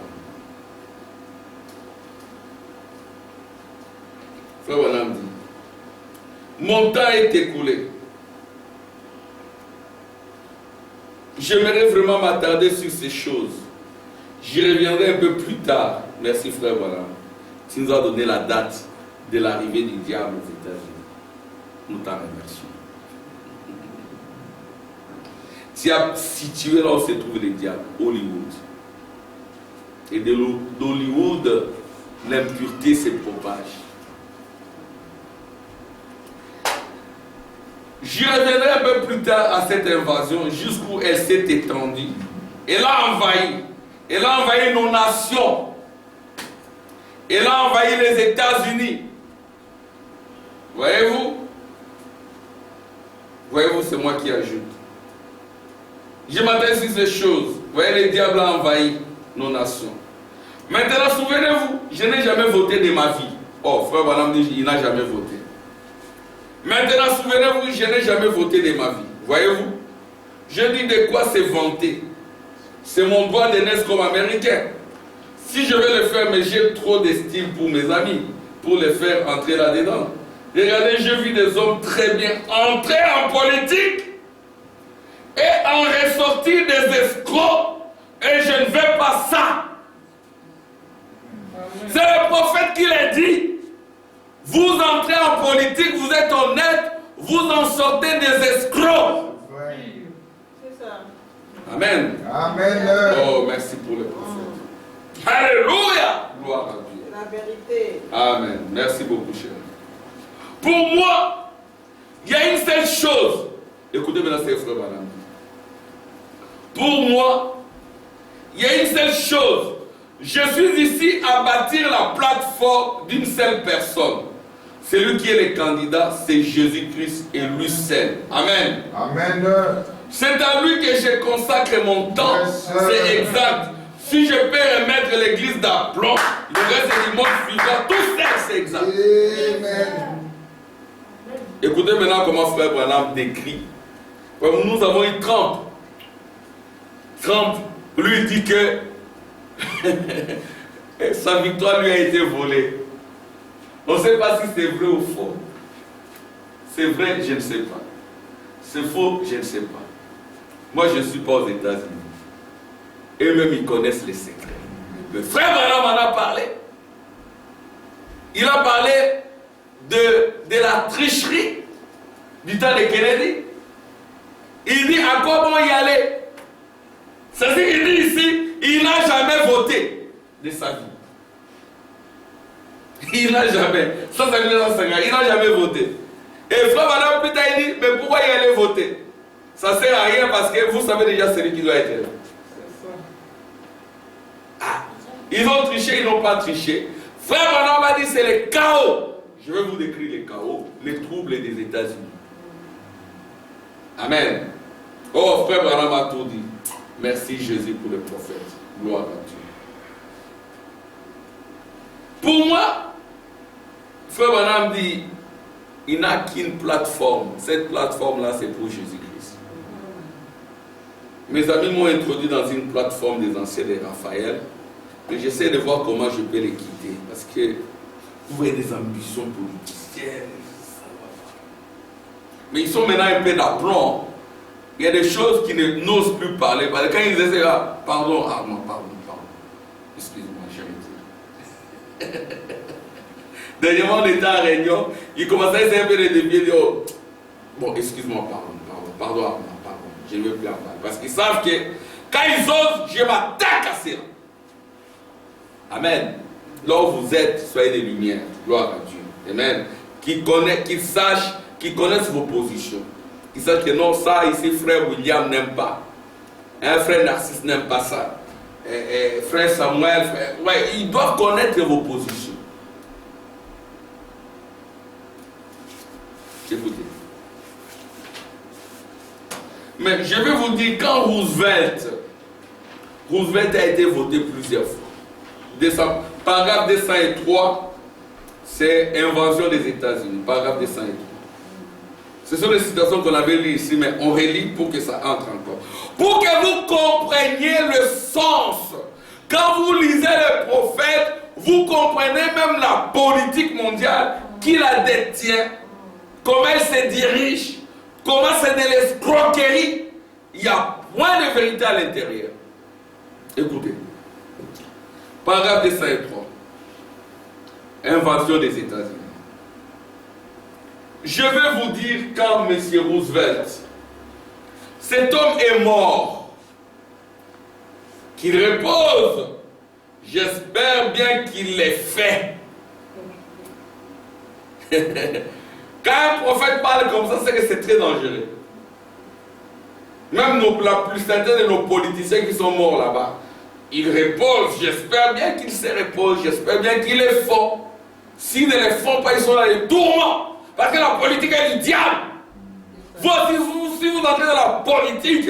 A: Frère Branham dit, mon temps est écoulé. J'aimerais vraiment m'attarder sur ces choses. J'y reviendrai un peu plus tard. Merci frère Branham. Tu nous as donné la date de l'arrivée du diable aux États-Unis. Nous t'en remercions. Tu as situé là où se trouve le diable, Hollywood. Et de d'Hollywood, l'impureté se propage. J'y reviendrai un peu plus tard à cette invasion, jusqu'où elle s'est étendue. Elle a envahi. Elle a envahi nos nations. Elle a envahi les États-Unis. Voyez-vous? Voyez-vous, c'est moi qui ajoute. Je m'adresse sur ces choses. Vous voyez, le diable a envahi nos nations. Maintenant, souvenez-vous, je n'ai jamais voté de ma vie. Oh, frère Branham dit, il n'a jamais voté. Maintenant, souvenez-vous, je n'ai jamais voté de ma vie. Voyez-vous? Je dis de quoi c'est vanter. C'est mon droit de naître comme américain. Si je vais le faire, mais j'ai trop d'estime pour mes amis, pour les faire entrer là-dedans. Regardez, j'ai vu des hommes très bien entrer en politique et en ressortir des escrocs, et je ne veux pas ça. C'est le prophète qui l'a dit. Vous entrez en politique, vous êtes honnête, vous en sortez des escrocs.
B: C'est ça.
A: Amen.
B: Amen.
A: Oh, merci pour le prophète. Alléluia. Gloire à Dieu.
C: La vérité.
A: Amen. Merci beaucoup, cher. Pour moi, il y a une seule chose. Écoutez maintenant, c'est frère madame. Pour moi, il y a une seule chose. Je suis ici à bâtir la plateforme d'une seule personne. Celui qui est le candidat, c'est Jésus-Christ et lui seul. Amen.
B: Amen.
A: C'est à lui que je consacre mon temps. C'est exact. Si je peux remettre l'église d'aplomb, le reste du monde suivant, tout ça, c'est exact.
B: Amen.
A: Écoutez maintenant comment frère Branham décrit. Nous avons eu Trump. Trump, lui dit que sa victoire lui a été volée. On ne sait pas si c'est vrai ou faux. C'est vrai, je ne sais pas. C'est faux, je ne sais pas. Moi, je ne suis pas aux États-Unis. Eux-mêmes, ils connaissent les secrets. Le frère Branham en a parlé. Il a parlé de la tricherie du temps de Kennedy. Il dit à quoi bon y aller. C'est-à-dire qu'il dit ici, il n'a jamais voté de sa vie. Il n'a jamais. Ça, c'est 1950. Il n'a jamais voté. Et frère Branham, plus tard, il dit, mais pourquoi y aller voter? Ça ne sert à rien parce que vous savez déjà celui qui doit être là. Ah, ils ont triché, ils n'ont pas triché. Frère Branham a dit, c'est le chaos. Je vais vous décrire le chaos, les troubles des États-Unis. Amen. Oh, frère Branham a tout dit. Merci Jésus pour le prophète. Gloire à Dieu. Pour moi, frère Branham dit, il n'a qu'une plateforme. Cette plateforme-là, c'est pour Jésus-Christ. Mes amis m'ont introduit dans une plateforme des anciens de Raphaël. Mais j'essaie de voir comment je peux les quitter. Parce que vous voyez des ambitions politiciennes. Mais ils sont maintenant un peu d'aplomb. Il y a des choses qui n'osent plus parler. Parce que quand ils essaient, pardon, pardon. Excuse-moi, j'ai dit. Dernièrement, on était en réunion. Ils commençaient à essayer un peu de dévier. Oh, bon, excuse-moi, pardon, je ne veux plus en parler. Parce qu'ils savent que quand ils osent, je m'attaque à cela. Amen. Là où vous êtes, soyez des lumières. Gloire à Dieu. Amen. Qu'ils connaissent vos positions. Qu'ils sachent que non, ça ici, frère William n'aime pas. Frère Narcisse n'aime pas ça. Frère Samuel, ouais, ils doivent connaître vos positions. Écoutez. Mais je vais vous dire, quand Roosevelt a été voté plusieurs fois. Paragraphe 203, c'est invention des États-Unis. Paragraphe 203. Ce sont des citations qu'on avait lues ici, mais on relit pour que ça entre encore. Pour que vous compreniez le sens. Quand vous lisez le prophète, vous comprenez même la politique mondiale, qui la détient, comment elle se dirige, comment c'est de l'escroquerie. Il y a point de vérité à l'intérieur. Écoutez. Paragraphe 203. Invention des États-Unis. Je vais vous dire quand M. Roosevelt, cet homme est mort, qu'il repose, j'espère bien qu'il l'ait fait. Quand un prophète parle comme ça, c'est que c'est très dangereux. Même la plus certaine de nos politiciens qui sont morts là-bas, ils reposent, j'espère bien qu'ils se reposent, j'espère bien qu'ils les font. S'ils ne les font pas, ils sont dans les tourments. Parce que la politique est du diable. Si vous entrez dans la politique,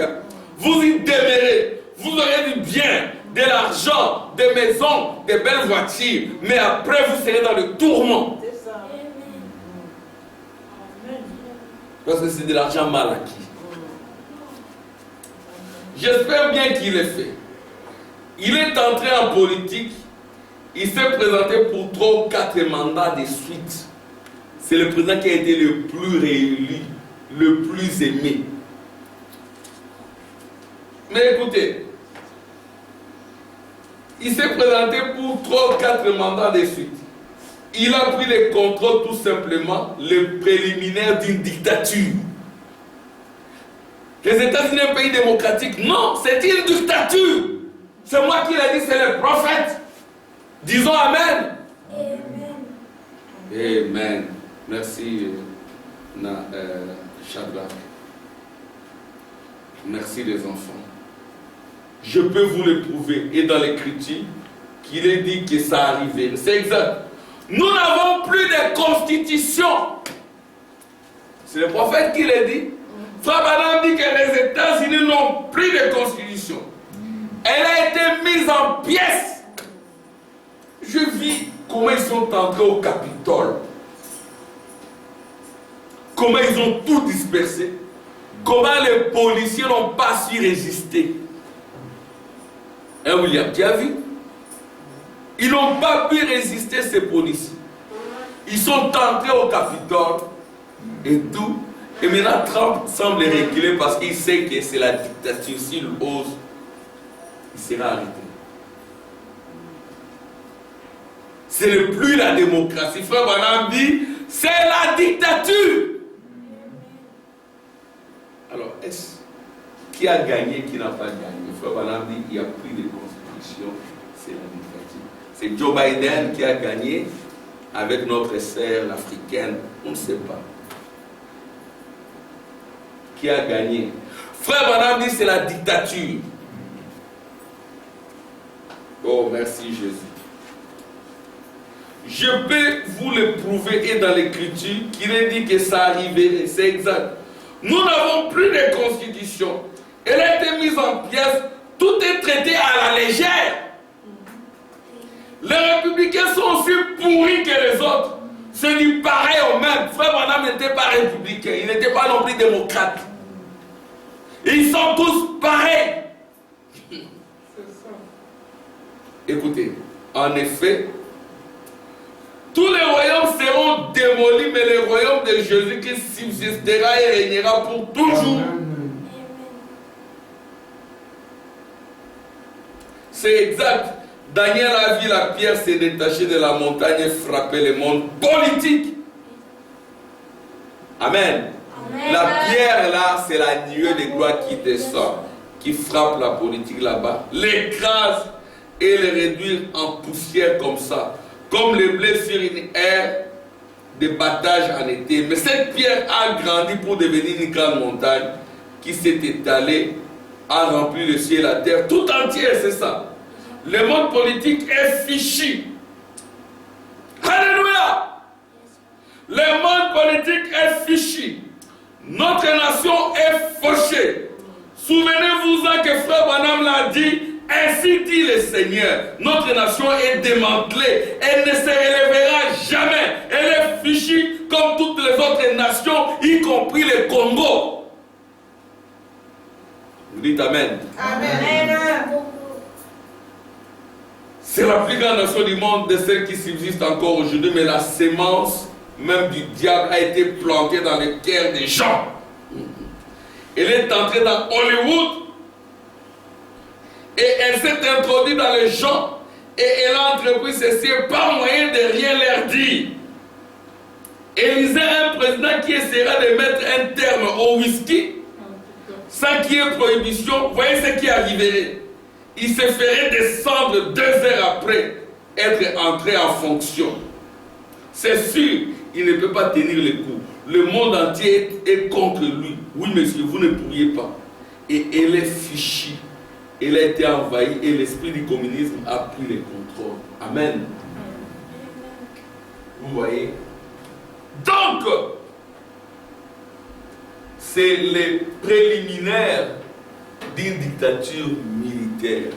A: vous y demeurez. Vous aurez du bien, de l'argent, des maisons, des belles voitures. Mais après, vous serez dans le tourment.
B: C'est ça.
A: Parce que c'est de l'argent mal acquis. J'espère bien qu'il l'ait fait. Il est entré en politique. Il s'est présenté pour 3 ou 4 mandats de suite. C'est le président qui a été le plus réélu, le plus aimé. Mais écoutez, il s'est présenté pour 3 ou 4 mandats de suite. Il a pris le contrôle tout simplement, le préliminaire d'une dictature. Les États-Unis, un pays démocratique, non, c'est une dictature. C'est moi qui l'ai dit, c'est le prophète. Disons Amen.
C: Amen.
A: Amen. Merci, Shadrach. Merci les enfants. Je peux vous le prouver, et dans l'écriture, qu'il est dit que ça arrivait. C'est exact. Nous n'avons plus de constitution. C'est le prophète qui l'a dit. Frère Branham dit que les États-Unis n'ont plus de constitution. Elle a été mise en pièces. Je vis comment ils sont entrés au Capitole. Comment ils ont tout dispersé. Comment les policiers n'ont pas su résister. Hein, William, tu as vu? Ils n'ont pas pu résister, ces policiers. Ils sont entrés au Capitole et tout. Et maintenant, Trump semble reculer parce qu'il sait que c'est la dictature. S'il ose, il sera arrêté. Ce n'est plus la démocratie. Frère Branham dit, c'est la dictature. Alors, est-ce qui a gagné, qui n'a pas gagné? Frère Branham dit, il n'y a plus de constitution, c'est la dictature. C'est Joe Biden qui a gagné avec notre sœur l'africaine, on ne sait pas. Qui a gagné? Frère Branham dit, c'est la dictature. Oh, merci Jésus. Je peux vous le prouver et dans l'écriture qu'il est dit que ça arrivait, c'est exact. Nous n'avons plus de constitution. Elle a été mise en pièces, tout est traité à la légère. Les républicains sont aussi pourris que les autres. C'est du pareil au même. Frère Branham n'était pas républicain, il n'était pas non plus démocrate. Ils sont tous pareils. Écoutez, en effet, tous les royaumes seront démolis, mais le royaume de Jésus qui subsistera et régnera pour toujours. C'est exact. Daniel a vu la pierre se détacher de la montagne et frapper le monde politique. Amen. Amen. La pierre là, c'est la nuée de gloire qui descend, qui frappe la politique là-bas, l'écrase et le réduire en poussière comme ça. Comme le blé sur une aire de battage en été. Mais cette pierre a grandi pour devenir une grande montagne qui s'est étalée, a rempli le ciel et la terre tout entier, c'est ça. Le monde politique est fichu. Alléluia! Le monde politique est fichu. Notre nation est fauchée. Souvenez-vous-en que Frère Branham l'a dit. Ainsi dit le Seigneur, notre nation est démantelée, elle ne se relèvera jamais, elle est fichue comme toutes les autres nations, y compris le Congo. Vous dites Amen. Amen. C'est la plus grande nation du monde de celles qui subsistent encore aujourd'hui, mais la sémence même du diable a été plantée dans le cœur des gens. Elle est entrée dans Hollywood. Et elle s'est introduite dans les gens et elle a entrepris ceci par moyen de rien leur dire. Élisée a un président qui essaiera de mettre un terme au whisky sans qu'il y ait prohibition. Voyez ce qui arriverait. Il se ferait descendre 2 heures après être entré en fonction. C'est sûr, il ne peut pas tenir le coup. Le monde entier est contre lui. Oui, monsieur, vous ne pourriez pas. Et elle est fichue. Elle a été envahie et l'esprit du communisme a pris le contrôle. Amen. Vous voyez? Donc, c'est les préliminaires d'une dictature militaire.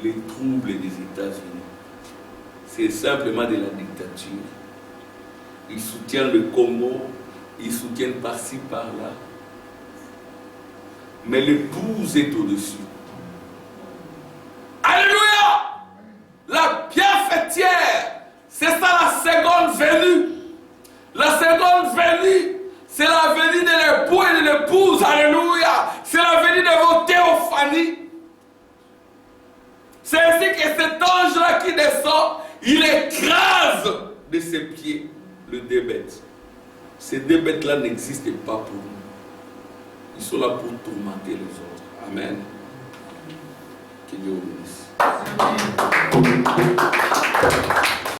A: Les troubles des États-Unis. C'est simplement de la dictature. Ils soutiennent le Congo, ils soutiennent par-ci, par-là. Mais l'épouse est au-dessus. Alléluia! La pierre fêtière, c'est ça la seconde venue. La seconde venue, c'est la venue de l'époux et de l'épouse. Alléluia! C'est la venue de vos théophanies. C'est ainsi que cet ange-là qui descend, il écrase de ses pieds le 2 bêtes. Ces 2 bêtes-là n'existent pas pour nous. Ils sont là pour tourmenter les autres. Amen. Que Dieu vous bénisse. Amen.